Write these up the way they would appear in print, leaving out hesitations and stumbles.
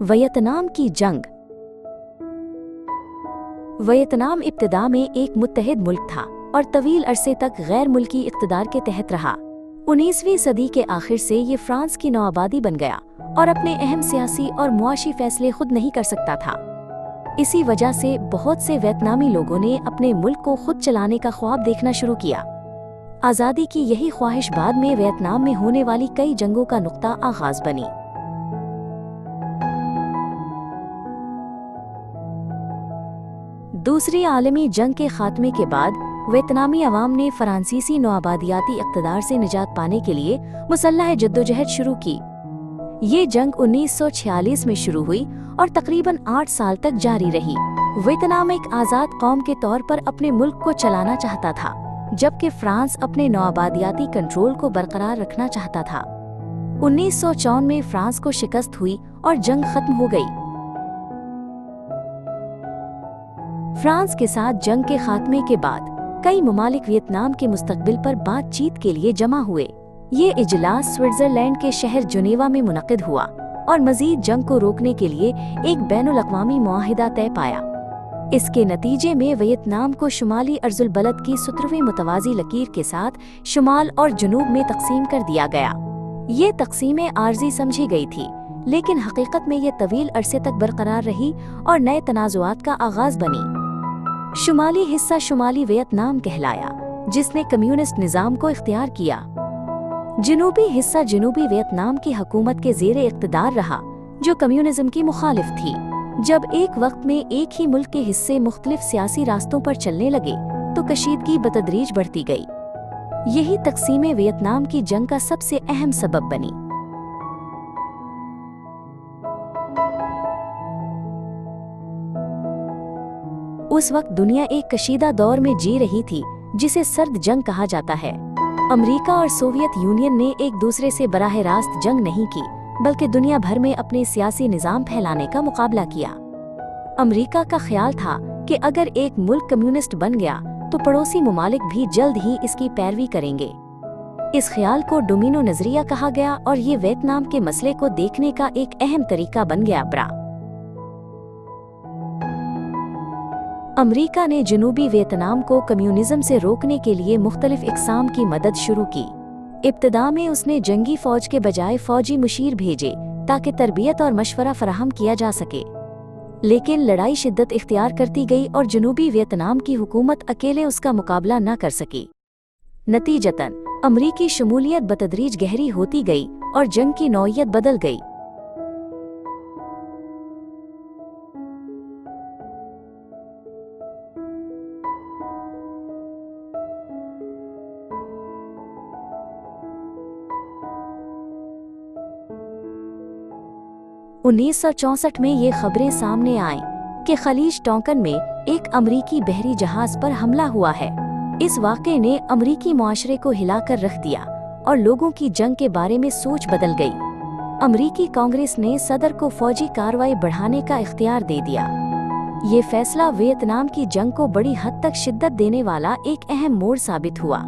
Vietnam की जंग। Vietnam इब्तिदा में एक मुत्तहिद मुल्क था और तवील अरसे तक गैर मुल्की इक़्तिदार के तहत रहा। 19वीं सदी के आखिर से ये फ्रांस की नौआबादी बन गया और अपने अहम सियासी और मुआशी फैसले खुद नहीं कर सकता था। इसी वजह से बहुत से वियतनामी लोगों ने अपने मुल्क को खुद चलाने का ख्वाब देखना शुरू किया। आज़ादी की यही ख्वाहिश बाद में वियतनाम में होने वाली कई जंगों का नुक्ता आगाज बनी। दूसरी आलमी जंग के खात्मे के बाद वियतनामी अवाम ने फ्रांसीसी नौआबादियाती इक़्तिदार से निजात पाने के लिए मुसल्लह जद्दोजहद शुरू की। ये जंग 1946 में शुरू हुई और तकरीबन 8 साल तक जारी रही। वियतनाम एक आज़ाद कौम के तौर पर अपने मुल्क को चलाना चाहता था, जबकि फ्रांस अपने नौआबादियाती कंट्रोल को बरकरार रखना चाहता था। 1954 में फ्रांस को शिकस्त हुई और जंग खत्म हो गई। फ्रांस के साथ जंग के खात्मे के बाद कई ममालिक वियतनाम के मुस्तकबिल पर बातचीत के लिए जमा हुए। ये इजलास स्विट्जरलैंड के शहर जुनेवा में मुनक़िद हुआ और मजीद जंग को रोकने के लिए एक बैनुल अक़वामी मुआहिदा तय पाया। इसके नतीजे में वियतनाम को शुमाली अर्जुल बलद की 17वीं मुतवाज़ी लकीर के साथ शुमाल और जुनूब में तकसीम कर दिया गया। ये तकसीमें आर्जी समझी गई थी, लेकिन हकीकत में ये तवील अरसे तक बरकरार रही और नए तनाज़ुआत का आगाज बनी। शुमाली हिस्सा शुमाली वियतनाम कहलाया, जिसने कम्युनिस्ट निज़ाम को इख्तियार किया। जनूबी हिस्सा जनूबी वियतनाम की हुकूमत के ज़ेरे इक़्तिदार रहा, जो कम्युनिज्म की मुखालिफ थी। जब एक वक्त में एक ही मुल्क के हिस्से मुख्तलिफ सियासी रास्तों पर चलने लगे तो कशीदगी बतदरीज बढ़ती गई। यही तकसीमें वियतनाम की जंग का सबसे अहम सबब बनी। उस वक्त दुनिया एक कशीदा दौर में जी रही थी, जिसे सर्द जंग कहा जाता है। अमेरिका और सोवियत यूनियन ने एक दूसरे से बराह रास्त जंग नहीं की, बल्कि दुनिया भर में अपने सियासी निज़ाम फैलाने का मुकाबला किया। अमेरिका का ख्याल था कि अगर एक मुल्क कम्युनिस्ट बन गया तो पड़ोसी ममालिक भी जल्द ही इसकी पैरवी करेंगे। इस ख्याल को डोमिनो नजरिया कहा गया और ये वियतनाम के मसले को देखने का एक अहम तरीका बन गया। अमेरिका ने जनूबी वियतनाम को कम्युनिज्म से रोकने के लिए मुख्तलिफ इक़साम की मदद शुरू की। इब्तिदा में उसने जंगी फौज के बजाय फौजी मुशीर भेजे ताकि तरबियत और मशवरा फराहम किया जा सके। लेकिन लड़ाई शिद्दत इख्तियार करती गई और जनूबी वियतनाम की हुकूमत अकेले उसका मुकाबला न कर सकी। नतीजतन अमरीकी शमूलियत बतदरीज गहरी होती गई और जंग की नौइयत बदल गई। उन्नीस 1964 में ये खबरें सामने आईं कि खलीज टोंकन में एक अमरीकी बहरी जहाज पर हमला हुआ है। इस वाक़े ने अमरीकी मुआशरे को हिलाकर रख दिया और लोगों की जंग के बारे में सोच बदल गई। अमरीकी कांग्रेस ने सदर को फौजी कार्रवाई बढ़ाने का इख्तियार दे दिया। ये फैसला वियतनाम की जंग को बड़ी हद तक शिद्दत देने वाला एक अहम मोड़ साबित हुआ।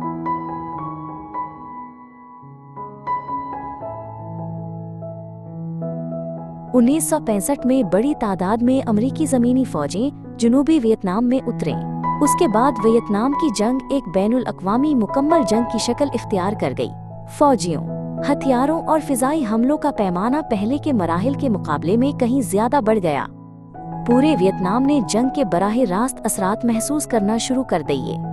उन्नीस 1965 में बड़ी तादाद में अमरीकी ज़मीनी फ़ौजें जनूबी वियतनाम में उतरें। उसके बाद वियतनाम की जंग एक बैनुल अक़वामी मुकम्मल जंग की शक्ल इख्तियार कर गई। फ़ौजियों, हथियारों और फ़िज़ाई हमलों का पैमाना पहले के मराहिल के मुकाबले में कहीं ज़्यादा बढ़ गया। पूरे वियतनाम ने जंग के बराह रास्त असरात महसूस करना शुरू कर दिए।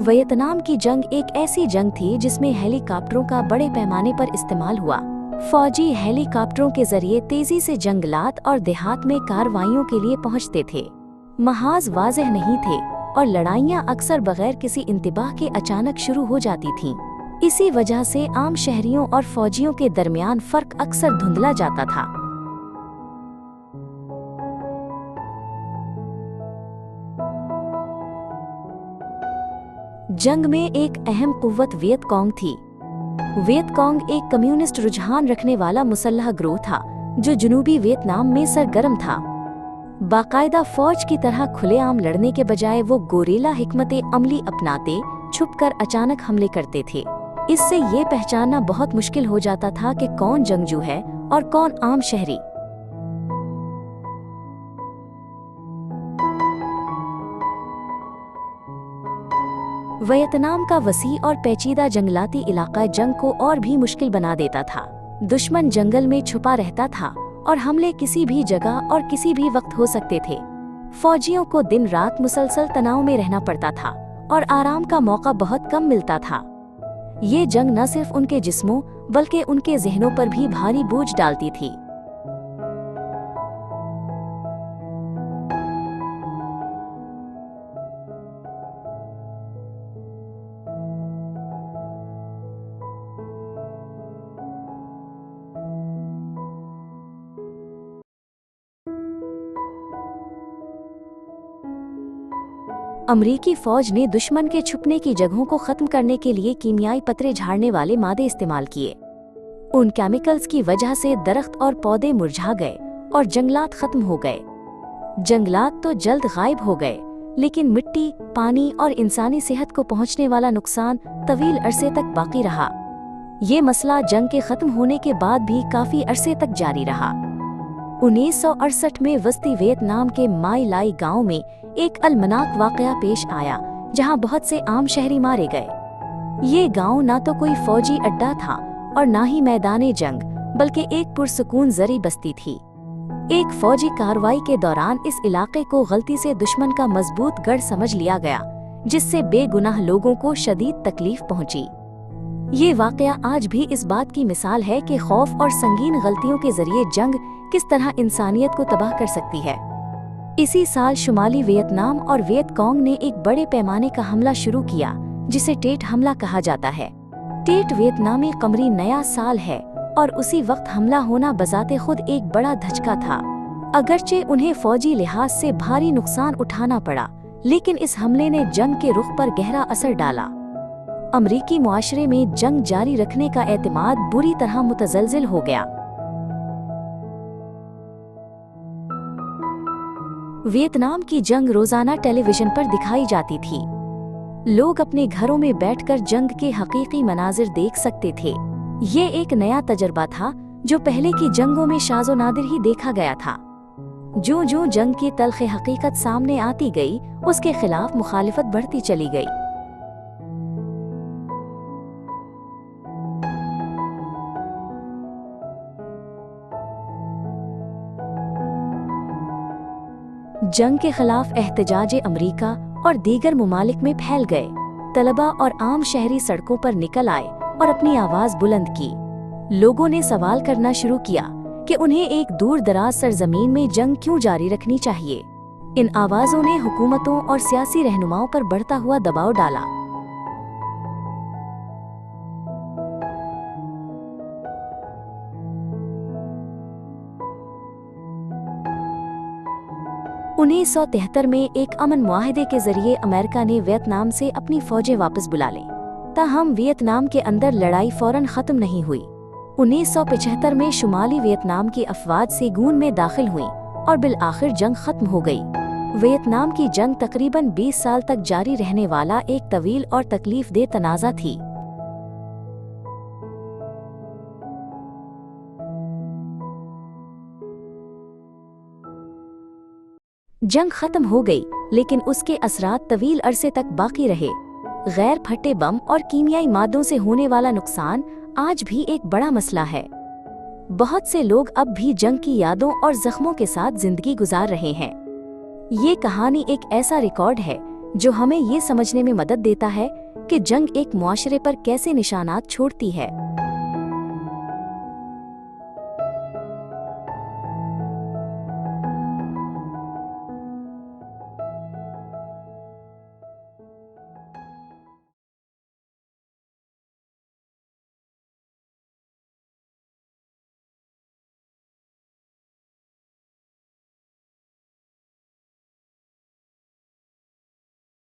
वियतनाम की जंग एक ऐसी जंग थी जिसमें हेलीकॉप्टरों का बड़े पैमाने पर इस्तेमाल हुआ। फौजी हेलीकॉप्टरों के जरिए तेजी से जंगलात और देहात में कार्रवाइयों के लिए पहुंचते थे। महाज वाज़ेह नहीं थे और लड़ाइयां अक्सर बगैर किसी इंतबाह के अचानक शुरू हो जाती थीं। इसी वजह से आम शहरियों और फौजियों के दरमियान फर्क अक्सर धुंधला जाता था। जंग में एक अहम कुव्वत वियतकॉन्ग थी। वियतकॉन्ग एक कम्युनिस्ट रुझान रखने वाला मुसल्लह गिरोह था जो जनूबी वियतनाम में सरगर्म था। बाकायदा फौज की तरह खुलेआम लड़ने के बजाय वो गोरेला हिकमत अमली अपनाते, छुपकर अचानक हमले करते थे। इससे ये पहचानना बहुत मुश्किल हो जाता था कि कौन जंगजू है और कौन आम शहरी। वियतनाम का वसी और पेचीदा जंगलाती इलाका जंग को और भी मुश्किल बना देता था। दुश्मन जंगल में छुपा रहता था और हमले किसी भी जगह और किसी भी वक्त हो सकते थे। फौजियों को दिन रात मुसलसल तनाव में रहना पड़ता था और आराम का मौका बहुत कम मिलता था। ये जंग न सिर्फ उनके जिस्मों बल्कि उनके ज़हनों पर भी भारी बोझ डालती थी। अमरीकी फौज ने दुश्मन के छुपने की जगहों को खत्म करने के लिए कीमियाई पतरे झाड़ने वाले मादे इस्तेमाल किए। उन केमिकल्स की वजह से दरख्त और पौधे मुरझा गए और जंगलात खत्म हो गए। जंगलात तो जल्द गायब हो गए, लेकिन मिट्टी, पानी और इंसानी सेहत को पहुंचने वाला नुकसान तवील अरसे तक बाकी रहा। ये मसला जंग के खत्म होने के बाद भी काफी अरसे तक जारी रहा। 1968 में वस्ती वियतनाम के माई लाई गांव में एक अलमनाक वाकया पेश आया, जहां बहुत से आम शहरी मारे गए। ये गांव ना तो कोई फौजी अड्डा था और ना ही मैदाने जंग, बल्कि एक पुरसुकून जरी बस्ती थी। एक फौजी कार्रवाई के दौरान इस इलाके को गलती से दुश्मन का मजबूत गढ़ समझ लिया गया, जिससे बेगुनाह लोगों को शदीद तकलीफ पहुंची। ये वाकया आज भी इस बात की मिसाल है कि खौफ और संगीन गलतियों के जरिए जंग किस तरह इंसानियत को तबाह कर सकती है। इसी साल शुमाली वियतनाम और वियतकॉन्ग ने एक बड़े पैमाने का हमला शुरू किया, जिसे टेट हमला कहा जाता है। टेट वियतनामी कमरी नया साल है और उसी वक्त हमला होना बजाते खुद एक बड़ा धचका था। अगरचे उन्हें फौजी लिहाज से भारी नुकसान उठाना पड़ा, लेकिन इस हमले ने जंग के रुख पर गहरा असर डाला। अमरीकी मुआशरे में जंग जारी रखने का एतमाद बुरी तरह मुतज़लज़िल हो गया। वियतनाम की जंग रोजाना टेलीविजन पर दिखाई जाती थी। लोग अपने घरों में बैठकर जंग के हकीकी मनाजिर देख सकते थे। ये एक नया तजर्बा था जो पहले की जंगों में शाज़ो नादिर ही देखा गया था। जो जंग की तल्ख़ हकीकत सामने आती गई, उसके खिलाफ मुखालिफत बढ़ती चली गई। जंग के खिलाफ एहतजाज अमरीका और दीगर मुमालिक में फैल गए। तलबा और आम शहरी सड़कों पर निकल आए और अपनी आवाज बुलंद की। लोगों ने सवाल करना शुरू किया कि उन्हें एक दूर दराज सरजमीन में जंग क्यों जारी रखनी चाहिए। इन आवाजों ने हुकूमतों और सियासी रहनुमाओं पर बढ़ता हुआ दबाव डाला। उन्नीस 1973 में एक अमन मुआहदे के जरिए अमेरिका ने वियतनाम से अपनी फौजें वापस बुला ली। ताहम वियतनाम के अंदर लड़ाई फौरन खत्म नहीं हुई। 1975 में शुमाली वियतनाम की अफवाज सेगून में दाखिल हुई और बिल आखिर जंग खत्म हो गई। वियतनाम की जंग तकरीबन 20 साल तक जारी रहने वाला एक तवील और तकलीफ दे तनाज़ा थी। जंग खत्म हो गई, लेकिन उसके असरात तवील अरसे तक बाकी रहे। गैर फटे बम और कीमियाई मादों से होने वाला नुकसान आज भी एक बड़ा मसला है। बहुत से लोग अब भी जंग की यादों और जख्मों के साथ जिंदगी गुजार रहे हैं। ये कहानी एक ऐसा रिकॉर्ड है जो हमें ये समझने में मदद देता है कि जंग एक मुआशरे पर कैसे निशानात छोड़ती है।